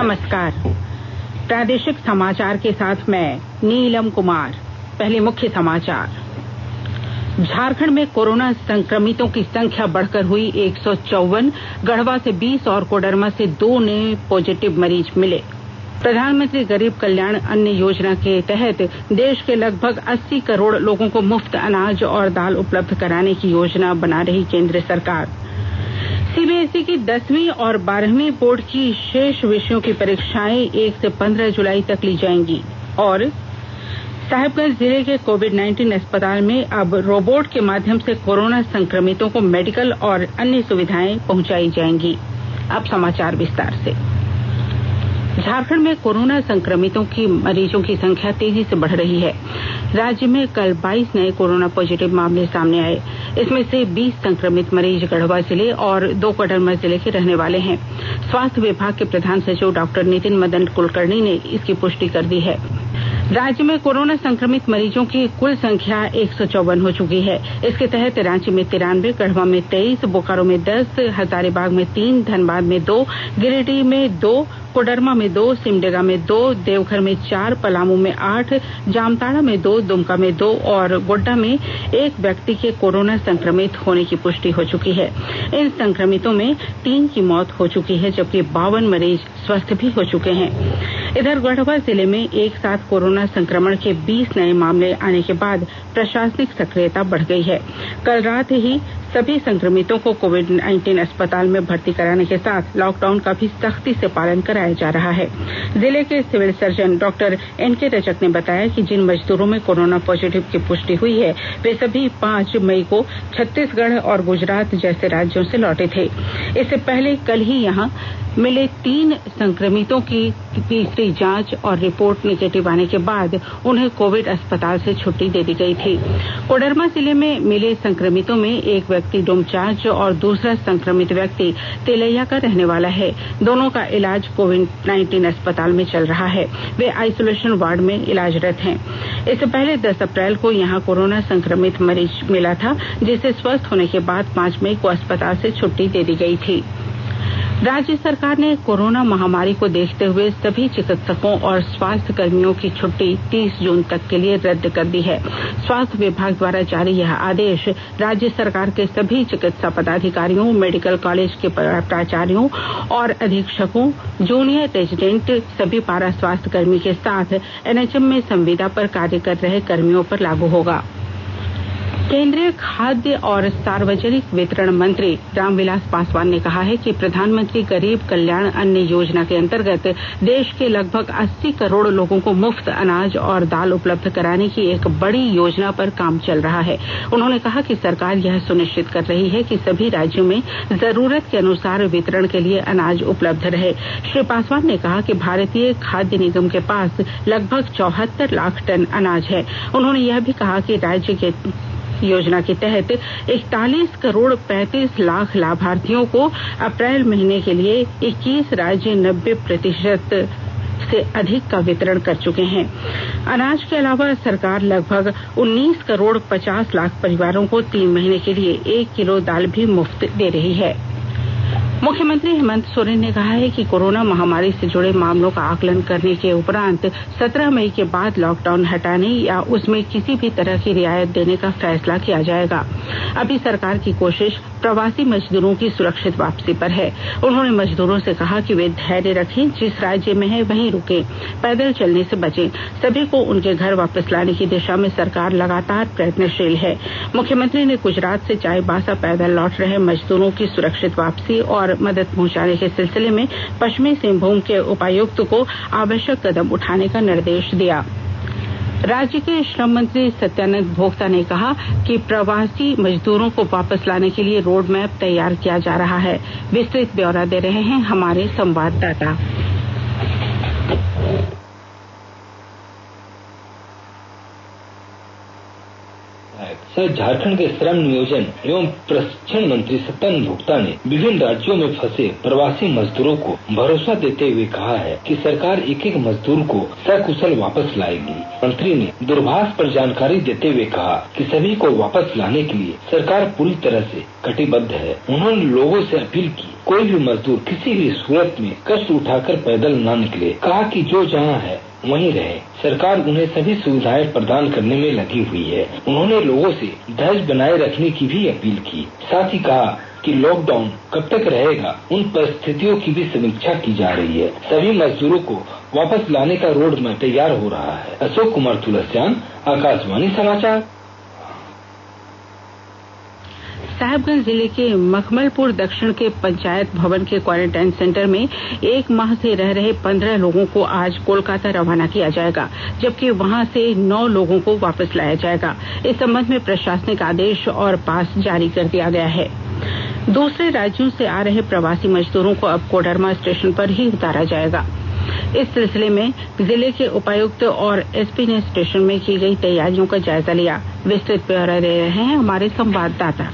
नमस्कार। प्रादेशिक समाचार के साथ मैं नीलम कुमार। पहले मुख्य समाचार। झारखंड में कोरोना संक्रमितों की संख्या बढ़कर हुई 154। गढ़वा से 20 और कोडरमा से 2 नए पॉजिटिव मरीज मिले। प्रधानमंत्री गरीब कल्याण अन्न योजना के तहत देश के लगभग 80 करोड़ लोगों को मुफ्त अनाज और दाल उपलब्ध कराने की योजना बना रही केंद्र सरकार। सीबीएसई की 10वीं और 12वीं बोर्ड की शेष विषयों की परीक्षाएं 1 से 15 जुलाई तक ली जाएंगी। और साहिबगंज जिले के कोविड-19 अस्पताल में अब रोबोट के माध्यम से कोरोना संक्रमितों को मेडिकल और अन्य सुविधाएं पहुंचाई जाएंगी। अब समाचार विस्तार से। झारखंड में कोरोना संक्रमितों की मरीजों की संख्या तेजी से बढ़ रही है। राज्य में कल 22 नए कोरोना पॉजिटिव मामले सामने आए। इसमें से 20 संक्रमित मरीज गढ़वा जिले और 2 कोडरमा जिले के रहने वाले हैं। स्वास्थ्य विभाग के प्रधान सचिव डॉक्टर नितिन मदन कुलकर्णी ने इसकी पुष्टि कर दी है। राज्य में कोरोना संक्रमित मरीजों की कुल संख्या 154 हो चुकी है। इसके तहत रांची में 93, गढ़वा में 23, बोकारो में 10, हजारीबाग में 3, धनबाद में 2, गिरिडीह में 2, कोडरमा में 2, सिमडेगा में 2, देवघर में 4, पलामू में 8, जामताड़ा में 2, दुमका में 2 और गोड्डा में 1 व्यक्ति के कोरोना संक्रमित होने की पुष्टि हो चुकी है। इन संक्रमितों में 3 की मौत हो चुकी है, जबकि 52 मरीज स्वस्थ भी हो चुके हैं। इधर गढ़वा जिले में एक साथ कोरोना संक्रमण के 20 नए मामले आने के बाद प्रशासनिक सक्रियता बढ़ गई है। कल रात ही सभी संक्रमितों को कोविड-19 अस्पताल में भर्ती कराने के साथ लॉकडाउन का भी सख्ती से पालन कराया जा रहा है। जिले के civil surgeon doctor NK Rajak ने बताया कि जिन मजदूरों में कोरोना पॉजिटिव की पुष्टि हुई है वे सभी 5 मई को छत्तीसगढ़ और गुजरात जैसे राज्यों से लौटे थे। इससे पहले कल ही यहां मिले 3 संक्रमितों की तीसरी जांच और रिपोर्ट निगेटिव आने के बाद उन्हें कोविड अस्पताल से छुट्टी दे दी गई थी। कोडरमा जिले में मिले संक्रमितों में एक व्यक्ति डोमचांच और दूसरा संक्रमित व्यक्ति तिलैया का रहने वाला है। दोनों का इलाज कोविड-19 अस्पताल में चल रहा है। वे आइसोलेशन वार्ड में इलाजरत हैं। इससे पहले 10 अप्रैल को यहां कोरोना संक्रमित मरीज मिला था, जिसे स्वस्थ होने के बाद 5 मई को अस्पताल से छुट्टी दे दी गई थी। राज्य सरकार ने कोरोना महामारी को देखते हुए सभी चिकित्सकों और स्वास्थ्य कर्मियों की छुट्टी 30 जून तक के लिए रद्द कर दी है। स्वास्थ्य विभाग द्वारा जारी यह आदेश राज्य सरकार के सभी चिकित्सा पदाधिकारियों, मेडिकल कॉलेज के प्राचार्यों और अधीक्षकों, जूनियर रेजिडेंट, सभी पारा स्वास्थ्य कर्मी के साथ एनएचएम में संविदा पर कार्य कर रहे कर्मियों पर लागू होगा। केंद्रीय खाद्य और सार्वजनिक वितरण मंत्री रामविलास पासवान ने कहा है कि प्रधानमंत्री गरीब कल्याण अन्न योजना के अंतर्गत देश के लगभग 80 करोड़ लोगों को मुफ्त अनाज और दाल उपलब्ध कराने की एक बड़ी योजना पर काम चल रहा है। उन्होंने कहा कि सरकार यह सुनिश्चित कर रही है कि सभी राज्यों में जरूरत के अनुसार वितरण के लिए अनाज उपलब्ध रहे। श्री पासवान ने कहा कि भारतीय खाद्य निगम के पास लगभग 74 लाख टन अनाज है। उन्होंने यह भी कहा कि राज्य के योजना के तहत 41 करोड़ 35 लाख लाभार्थियों को अप्रैल महीने के लिए 21 राज्य 90% से अधिक का वितरण कर चुके हैं। अनाज के अलावा सरकार लगभग 19 करोड़ 50 लाख परिवारों को 3 महीने के लिए 1 किलो दाल भी मुफ्त दे रही है। मुख्यमंत्री हेमंत सोरेन ने कहा है कि कोरोना महामारी से जुड़े मामलों का आकलन करने के उपरांत 17 मई के बाद लॉकडाउन हटाने या उसमें किसी भी तरह की रियायत देने का फैसला किया जाएगा। अभी सरकार की कोशिश प्रवासी मजदूरों की सुरक्षित वापसी पर है। उन्होंने मजदूरों से कहा कि वे धैर्य रखें, जिस राज्य में है वहीं रुकें, पैदल चलने से बचें। सभी को उनके घर वापस लाने की दिशा में सरकार लगातार प्रयत्नशील है। मुख्यमंत्री ने गुजरात से चाईबासा पैदल लौट रहे मजदूरों की सुरक्षित वापसी और मदद पहुंचाने के सिलसिले में पश्चिमी सिंहभूम के उपायुक्त को आवश्यक कदम उठाने का निर्देश दिया। राज्य के श्रम मंत्री सत्यानंद भोक्ता ने कहा कि प्रवासी मजदूरों को वापस लाने के लिए रोड मैप तैयार किया जा रहा है। विस्तृत ब्यौरा दे रहे हैं हमारे संवाददाता। विधायक सह झारखंड के श्रम नियोजन एवं प्रशिक्षण मंत्री सत्यानंद भोक्ता ने विभिन्न राज्यों में फंसे प्रवासी मजदूरों को भरोसा देते हुए कहा है कि सरकार एक एक मजदूर को सकुशल वापस लाएगी। मंत्री ने दूरभाष पर जानकारी देते हुए कहा कि सभी को वापस लाने के लिए सरकार पूरी तरह से कटिबद्ध है। उन्होंने लोगों से अपील की कोई भी मजदूर किसी भी सूरत में कष्ट उठाकर पैदल न निकले। कहा कि जो जहाँ है वहीं रहे। सरकार उन्हें सभी सुविधाएं प्रदान करने में लगी हुई है। उन्होंने लोगों से धैर्य बनाए रखने की भी अपील की। साथ ही कहा कि लॉकडाउन कब तक रहेगा उन परिस्थितियों की भी समीक्षा की जा रही है। सभी मजदूरों को वापस लाने का रोड मैप तैयार हो रहा है। अशोक कुमार तुलसियान, आकाशवाणी समाचार। साहिबगंज जिले के मखमलपुर दक्षिण के पंचायत भवन के क्वारेंटाइन सेंटर में 1 माह से रह रहे 15 लोगों को आज कोलकाता रवाना किया जाएगा, जबकि वहां से 9 लोगों को वापस लाया जाएगा। इस संबंध में प्रशासनिक आदेश और पास जारी कर दिया गया है। दूसरे राज्यों से आ रहे प्रवासी मजदूरों को अब कोडरमा स्टेशन पर ही उतारा जाएगा। इस सिलसिले में जिले के उपायुक्त और एसपी ने स्टेशन में की गई तैयारियों का जायजा लिया। विस्तृत ब्यौरा दे रहे हैं हमारे संवाददाता।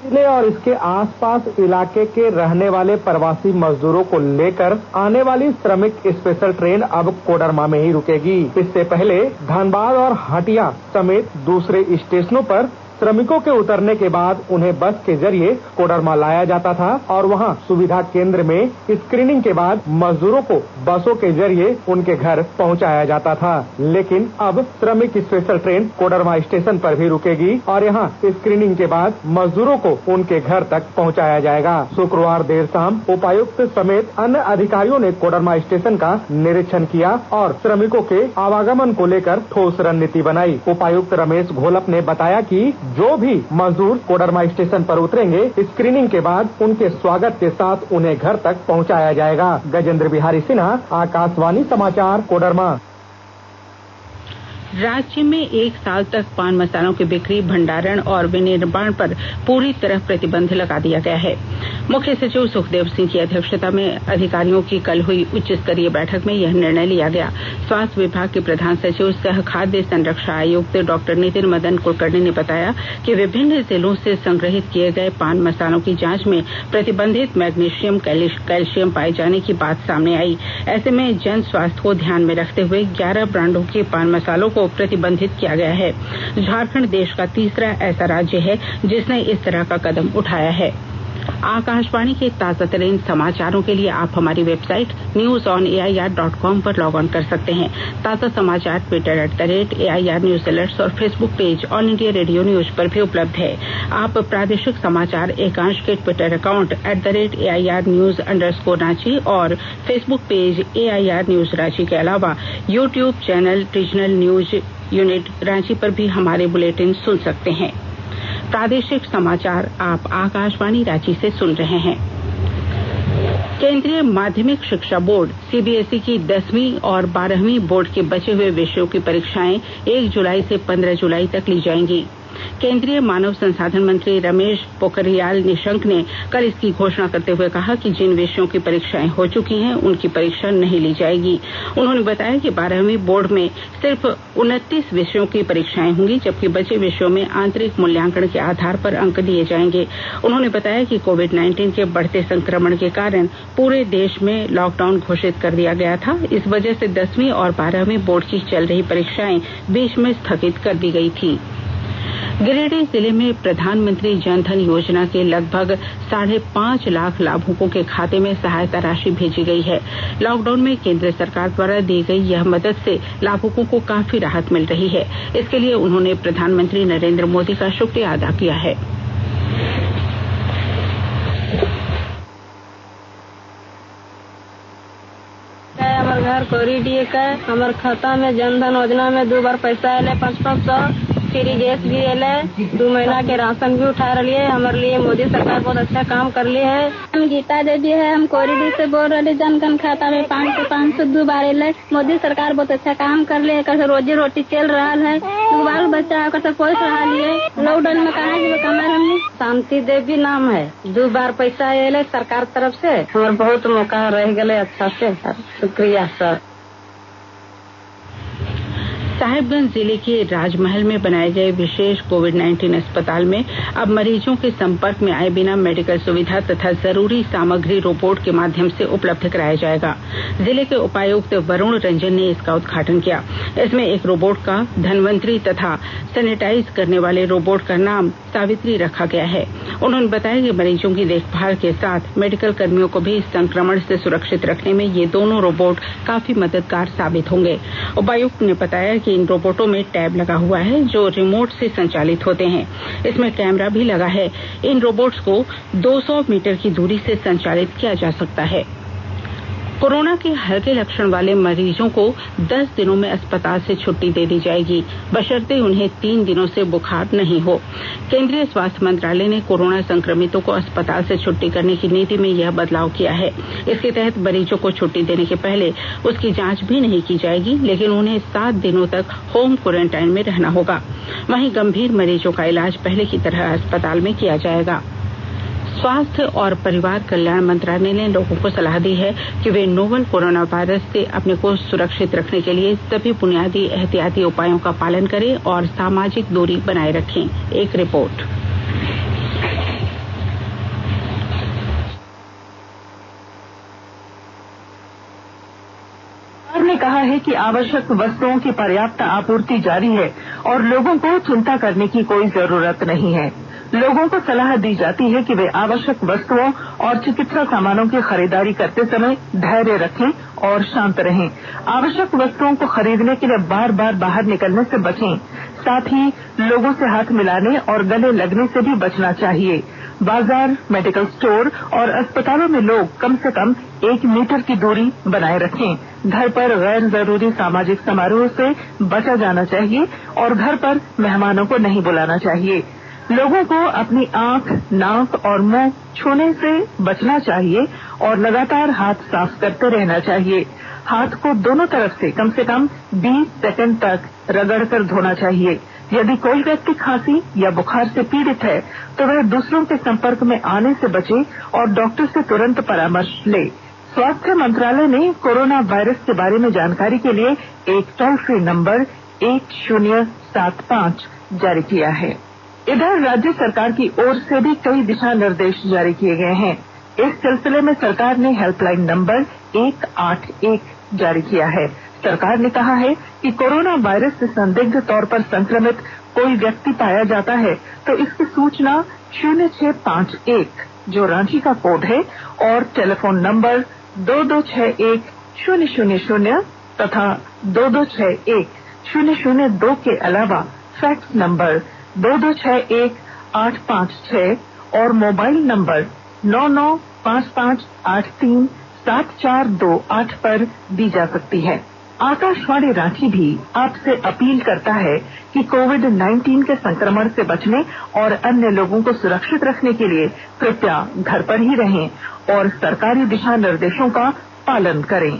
जिले और इसके आसपास इलाके के रहने वाले प्रवासी मजदूरों को लेकर आने वाली श्रमिक स्पेशल ट्रेन अब कोडरमा में ही रुकेगी। इससे पहले धनबाद और हटिया समेत दूसरे स्टेशनों पर श्रमिकों के उतरने के बाद उन्हें बस के जरिए कोडरमा लाया जाता था और वहां सुविधा केंद्र में स्क्रीनिंग के बाद मजदूरों को बसों के जरिए उनके घर पहुंचाया जाता था। लेकिन अब श्रमिक स्पेशल ट्रेन कोडरमा स्टेशन पर भी रुकेगी और यहां स्क्रीनिंग के बाद मजदूरों को उनके घर तक पहुंचाया जाएगा। शुक्रवार देर शाम उपायुक्त समेत अन्य अधिकारियों ने कोडरमा स्टेशन का निरीक्षण किया और श्रमिकों के आवागमन को लेकर ठोस रणनीति बनाई। उपायुक्त रमेश घोलप ने बताया कि जो भी मजदूर कोडरमा स्टेशन पर उतरेंगे, स्क्रीनिंग के बाद उनके स्वागत के साथ उन्हें घर तक पहुंचाया जाएगा। गजेंद्र बिहारी सिन्हा, आकाशवाणी समाचार, कोडरमा। राज्य में 1 साल तक पान मसालों की बिक्री, भंडारण और विनिर्माण पर पूरी तरह प्रतिबंध लगा दिया गया है। मुख्य सचिव सुखदेव सिंह की अध्यक्षता में अधिकारियों की कल हुई उच्च स्तरीय बैठक में यह निर्णय लिया गया। स्वास्थ्य विभाग के प्रधान सचिव सह खाद्य संरक्षा आयुक्त डॉक्टर नितिन मदन कुलकर्णी ने बताया कि विभिन्न जिलों से संग्रहित किए गए पान मसालों की जांच में प्रतिबंधित मैग्नीशियम कैल्शियम पाए जाने की बात सामने आई। ऐसे में जन स्वास्थ्य को ध्यान में रखते हुए 11 ब्रांडों के पान मसालों को प्रतिबंधित किया गया है। झारखंड देश का तीसरा ऐसा राज्य है जिसने इस तरह का कदम उठाया है। आकाशवाणी के ताजा तरीन समाचारों के लिए आप हमारी वेबसाइट newsonair.com पर लॉग ऑन कर सकते हैं। ताजा समाचार ट्विटर @AIR न्यूज अलर्ट्स और Facebook page All India Radio news पर भी उपलब्ध है। आप प्रादेशिक समाचार एकांश के Twitter account @AIR news _Ranchi और Facebook page AIR news Ranchi के अलावा YouTube channel regional news unit Ranchi पर भी हमारे बुलेटिन सुन सकते हैं। प्रादेशिक समाचार आप आकाशवाणी रांची से सुन रहे हैं। केंद्रीय माध्यमिक शिक्षा बोर्ड सीबीएसई की 10वीं और 12वीं बोर्ड के बचे हुए विषयों की परीक्षाएं 1 जुलाई से 15 जुलाई तक ली जाएंगी। केंद्रीय मानव संसाधन मंत्री रमेश पोखरियाल निशंक ने कल इसकी घोषणा करते हुए कहा कि जिन विषयों की परीक्षाएं हो चुकी हैं उनकी परीक्षा नहीं ली जाएगी। उन्होंने बताया कि 12वीं बोर्ड में सिर्फ 29 विषयों की परीक्षाएं होंगी, जबकि बचे विषयों में आंतरिक मूल्यांकन के आधार पर अंक दिए जाएंगे। उन्होंने बताया कि कोविड-19 के बढ़ते संक्रमण के कारण पूरे देश में लॉकडाउन घोषित कर दिया गया था। इस वजह से 10वीं और 12वीं बोर्ड की चल रही परीक्षाएं बीच में स्थगित कर दी गई थी। गिरिडीह जिले में प्रधानमंत्री जनधन योजना के लगभग 5.5 लाख लाभुकों के खाते में सहायता राशि भेजी गई है। लॉकडाउन में केंद्र सरकार द्वारा दी गई यह मदद से लाभुकों को काफी राहत मिल रही है। इसके लिए उन्होंने प्रधानमंत्री नरेंद्र मोदी का शुक्रिया अदा किया है। हमारे घर कोरिडीह का हमारे खाता में जनधन योजना में 2 बार पैसा आये 500 फ्री गैस भी आये 2 महीना के राशन भी उठा रही है। हमारे लिए मोदी सरकार बहुत अच्छा काम कर लिए है। हम गीता देवी है, हम कोरिडीह से बोल रहे। जनधन खाता में 500 2 बार आये। मोदी सरकार बहुत अच्छा काम कर लिए। कैसे रोजी रोटी चल रहा है, बाल बच्चा कैसे पोस रहा लिए। लॉकडाउन में कहा कमाए हमने। शांति देवी नाम है। 2 बार पैसा आये सरकार तरफ से। हमारे बहुत मौका रह गए अच्छा से। शुक्रिया सर। साहिबगंज जिले के राजमहल में बनाए गए विशेष कोविड-19 अस्पताल में अब मरीजों के संपर्क में आए बिना मेडिकल सुविधा तथा जरूरी सामग्री रोबोट के माध्यम से उपलब्ध कराया जाएगा। जिले के उपायुक्त वरुण रंजन ने इसका उद्घाटन किया। इसमें एक रोबोट का धनवंतरी तथा सैनिटाइज करने वाले रोबोट का नाम सावित्री रखा गया है। उन्होंने बताया कि मरीजों की देखभाल के साथ मेडिकल कर्मियों को भी इस संक्रमण से सुरक्षित रखने में ये दोनों रोबोट काफी मददगार साबित होंगे। उपायुक्त ने बताया कि इन रोबोटों में टैब लगा हुआ है जो रिमोट से संचालित होते हैं। इसमें कैमरा भी लगा है। इन रोबोट्स को 200 मीटर की दूरी से संचालित किया जा सकता है। कोरोना के हल्के लक्षण वाले मरीजों को 10 दिनों में अस्पताल से छुट्टी दे दी जाएगी, बशर्ते उन्हें 3 दिनों से बुखार नहीं हो। केंद्रीय स्वास्थ्य मंत्रालय ने कोरोना संक्रमितों को अस्पताल से छुट्टी करने की नीति में यह बदलाव किया है। इसके तहत मरीजों को छुट्टी देने के पहले उसकी जांच भी नहीं की जाएगी, लेकिन उन्हें 7 दिनों तक होम क्वारंटाइन में रहना होगा। वहीं गंभीर मरीजों का इलाज पहले की तरह अस्पताल में किया जाएगा। स्वास्थ्य और परिवार कल्याण मंत्रालय ने लोगों को सलाह दी है कि वे नोवल कोरोना वायरस से अपने को सुरक्षित रखने के लिए सभी बुनियादी एहतियाती उपायों का पालन करें और सामाजिक दूरी बनाए रखें। एक रिपोर्ट। सरकार ने कहा है कि आवश्यक वस्तुओं की पर्याप्त आपूर्ति जारी है और लोगों को चिंता करने की कोई जरूरत नहीं है। लोगों को सलाह दी जाती है कि वे आवश्यक वस्तुओं और चिकित्सा सामानों की खरीदारी करते समय धैर्य रखें और शांत रहें। आवश्यक वस्तुओं को खरीदने के लिए बार बार बाहर निकलने से बचें। साथ ही लोगों से हाथ मिलाने और गले लगने से भी बचना चाहिए। बाजार, मेडिकल स्टोर और अस्पतालों में लोग कम से कम 1 मीटर की दूरी बनाए रखें। घर पर गैर जरूरी सामाजिक समारोह से बचा जाना चाहिए और घर पर मेहमानों को नहीं बुलाना चाहिए। लोगों को अपनी आंख, नाक और मुंह छूने से बचना चाहिए और लगातार हाथ साफ करते रहना चाहिए। हाथ को दोनों तरफ से कम 20 सेकंड तक रगड़कर धोना चाहिए। यदि कोई व्यक्ति खांसी या बुखार से पीड़ित है तो वह दूसरों के संपर्क में आने से बचे और डॉक्टर से तुरंत परामर्श ले। स्वास्थ्य मंत्रालय ने कोरोना वायरस के बारे में जानकारी के लिए एक टोल फ्री नंबर 1075 जारी किया है। इधर राज्य सरकार की ओर से भी कई दिशा निर्देश जारी किए गए हैं। इस सिलसिले में सरकार ने हेल्पलाइन नंबर 181 जारी किया है। सरकार ने कहा है कि कोरोना वायरस से संदिग्ध तौर पर संक्रमित कोई व्यक्ति पाया जाता है तो इसकी सूचना 0651 जो रांची का कोड है और टेलीफोन नंबर 2261-000 तथा 2261-002 के अलावा फैक्स नंबर 2261-856 और मोबाइल नंबर 9955837428 पर दी जा सकती है। आकाशवाणी रांची भी आपसे अपील करता है कि कोविड-19 के संक्रमण से बचने और अन्य लोगों को सुरक्षित रखने के लिए कृपया घर पर ही रहें और सरकारी दिशा निर्देशों का पालन करें।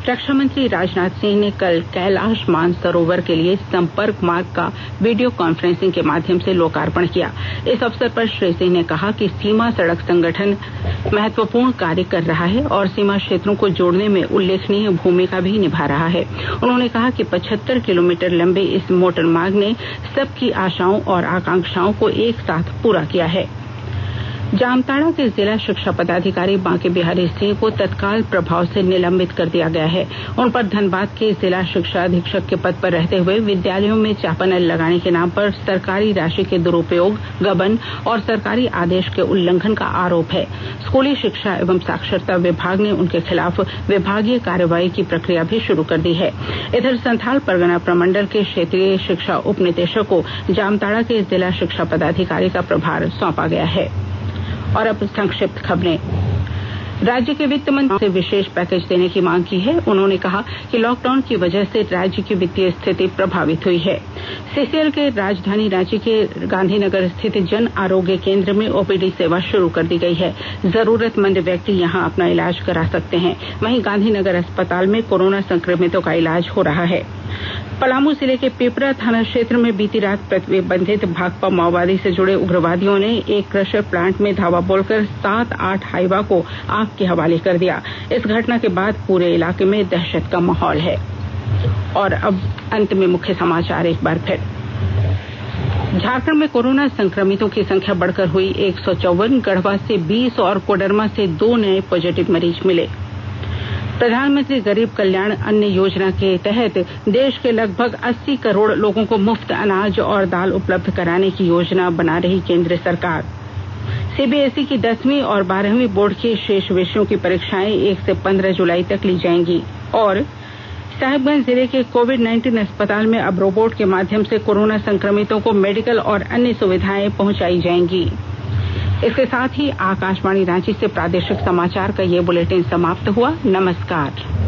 रक्षा मंत्री राजनाथ सिंह ने कल कैलाश मानसरोवर के लिए संपर्क मार्ग का वीडियो कॉन्फ्रेंसिंग के माध्यम से लोकार्पण किया। इस अवसर पर श्री सिंह ने कहा कि सीमा सड़क संगठन महत्वपूर्ण कार्य कर रहा है और सीमा क्षेत्रों को जोड़ने में उल्लेखनीय भूमिका भी निभा रहा है। उन्होंने कहा कि 75 किलोमीटर लंबे इस मोटर मार्ग ने सबकी आशाओं और आकांक्षाओं को एक साथ पूरा किया है। जामताड़ा के जिला शिक्षा पदाधिकारी बांके बिहारी सिंह को तत्काल प्रभाव से निलंबित कर दिया गया है। उन पर धनबाद के जिला शिक्षा अधीक्षक के पद पर रहते हुए विद्यालयों में चापानल लगाने के नाम पर सरकारी राशि के दुरुपयोग, गबन और सरकारी आदेश के उल्लंघन का आरोप है। स्कूली शिक्षा एवं साक्षरता विभाग ने उनके खिलाफ विभागीय कार्रवाई की प्रक्रिया भी शुरू कर दी है। इधर संथाल परगना प्रमंडल के क्षेत्रीय शिक्षा उप निदेशक को जामताड़ा के जिला शिक्षा पदाधिकारी का प्रभार सौंपा गया है। और अब संक्षिप्त खबरें। राज्य के वित्त मंत्री से विशेष पैकेज देने की मांग की है। उन्होंने कहा कि लॉकडाउन की वजह से राज्य की वित्तीय स्थिति प्रभावित हुई है। सीसीएल के राजधानी रांची के गांधीनगर स्थित जन आरोग्य केंद्र में ओपीडी सेवा शुरू कर दी गई है। जरूरतमंद व्यक्ति यहां अपना इलाज करा सकते हैं। वहीं गांधीनगर अस्पताल में कोरोना संक्रमितों का इलाज हो रहा है। पलामू जिले के पिपरा थाना क्षेत्र में बीती रात प्रतिबंधित भाकपा माओवादी से जुड़े उग्रवादियों ने एक क्रशर प्लांट में धावा बोलकर 7-8 हाइवा को आग के हवाले कर दिया। इस घटना के बाद पूरे इलाके में दहशत का माहौल है। और अब अंत में मुख्य समाचार एक बार फिर। झारखंड में कोरोना संक्रमितों की संख्या बढ़कर हुई 154। गढ़वा से 20 और कोडरमा से 2 नए पॉजिटिव मरीज मिले। प्रधानमंत्री गरीब कल्याण अन्न योजना के तहत देश के लगभग 80 करोड़ लोगों को मुफ्त अनाज और दाल उपलब्ध कराने की योजना बना रही केंद्र सरकार। सीबीएसई की 10वीं और 12वीं बोर्ड के शेष विषयों की परीक्षाएं 1 से 15 जुलाई तक ली जाएंगी। और साहिबगंज जिले के कोविड-19 अस्पताल में अब रोबोट के माध्यम से कोरोना संक्रमितों को मेडिकल और अन्य सुविधाएं पहुंचाई जाएंगी। इसके साथ ही आकाशवाणी रांची से प्रादेशिक समाचार का ये बुलेटिन समाप्त हुआ। नमस्कार।